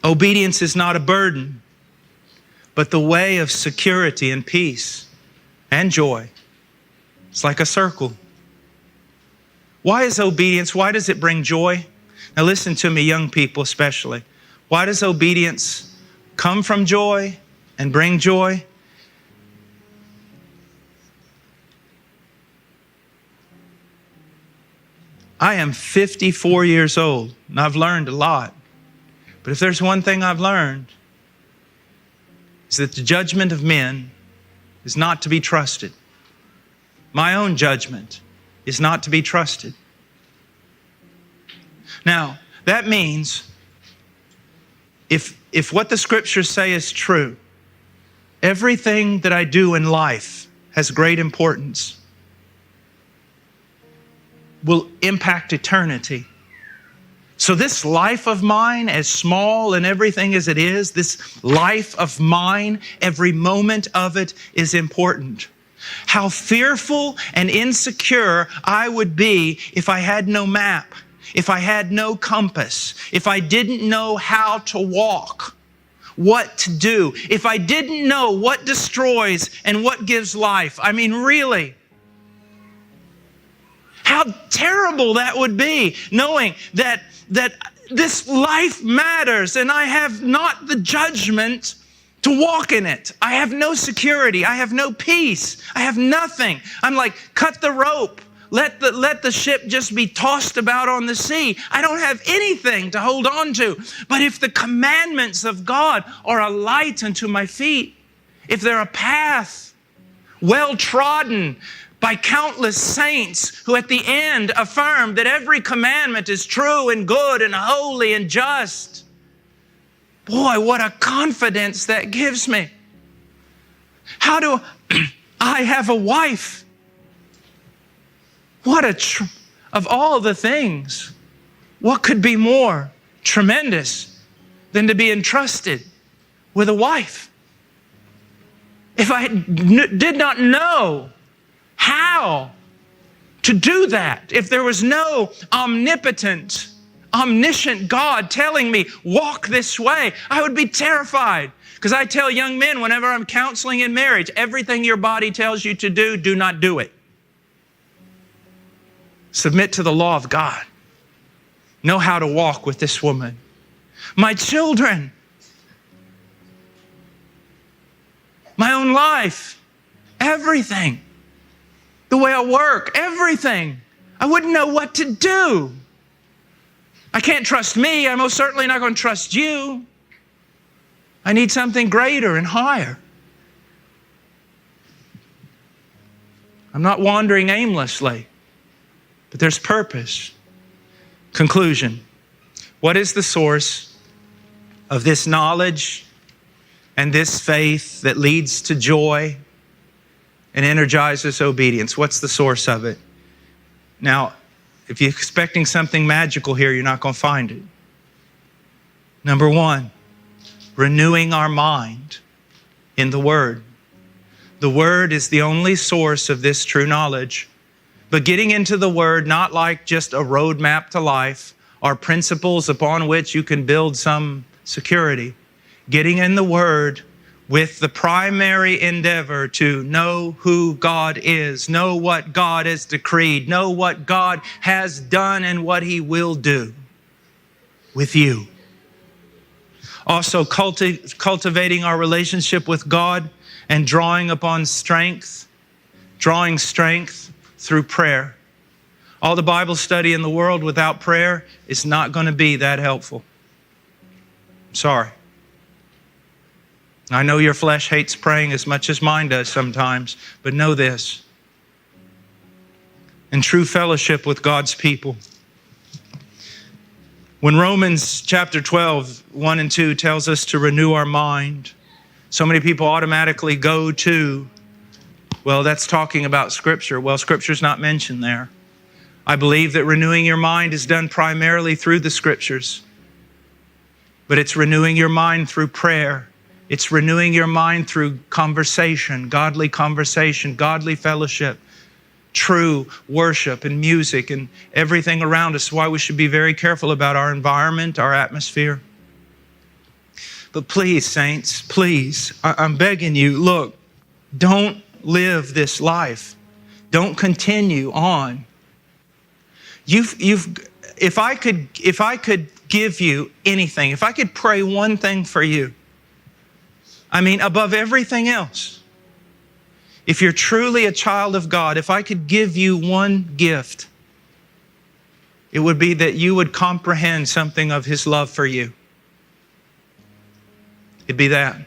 Obedience is not a burden, but the way of security and peace and joy. It's like a circle. Why is obedience, why does it bring joy? Now listen to me, young people especially. Why does obedience come from joy and bring joy? I am 54 years old, and I've learned a lot. But if there's one thing I've learned, it's that the judgment of men is not to be trusted. My own judgment is not to be trusted. Now, that means if what the Scriptures say is true, everything that I do in life has great importance, will impact eternity. So this life of mine, as small and everything as it is, this life of mine, every moment of it is important. How fearful and insecure I would be if I had no map, if I had no compass, if I didn't know how to walk, what to do, if I didn't know what destroys and what gives life. I mean, really. How terrible that would be, knowing that this life matters and I have not the judgment to walk in it. I have no security. I have no peace. I have nothing. I'm like, cut the rope. Let the ship just be tossed about on the sea. I don't have anything to hold on to. But if the commandments of God are a light unto my feet, if they're a path well trodden by countless saints who at the end affirm that every commandment is true and good and holy and just. Boy, what a confidence that gives me. How do I have a wife? Of all the things, what could be more tremendous than to be entrusted with a wife? If I did not know how to do that, if there was no omnipotent, omniscient God telling me, walk this way, I would be terrified. Because I tell young men whenever I'm counseling in marriage, everything your body tells you to do not do it. Submit to the law of God. Know how to walk with this woman. My children, my own life, everything. The way I work, everything. I wouldn't know what to do. I can't trust me. I'm most certainly not going to trust you. I need something greater and higher. I'm not wandering aimlessly, but there's purpose. Conclusion. What is the source of this knowledge and this faith that leads to joy and energizes obedience? What's the source of it? Now, if you're expecting something magical here, you're not going to find it. Number one, renewing our mind in the Word. The Word is the only source of this true knowledge. But getting into the Word, not like just a roadmap to life, or principles upon which you can build some security. Getting in the Word with the primary endeavor to know who God is, know what God has decreed, know what God has done and what He will do with you. Also, cultivating our relationship with God and drawing strength through prayer. All the Bible study in the world without prayer is not going to be that helpful. Sorry. I know your flesh hates praying as much as mine does sometimes, but know this. In true fellowship with God's people. When Romans chapter 12, 1 and 2 tells us to renew our mind, so many people automatically go to, well, that's talking about Scripture. Well, Scripture's not mentioned there. I believe that renewing your mind is done primarily through the Scriptures, but it's renewing your mind through prayer. It's renewing your mind through conversation, godly fellowship, true worship and music and everything around us. Why we should be very careful about our environment, our atmosphere. But please, saints, please, I'm begging you, look, don't live this life. Don't continue on. If I could give you anything, if I could pray one thing for you, I mean, above everything else, if you're truly a child of God, if I could give you one gift, it would be that you would comprehend something of His love for you. It'd be that.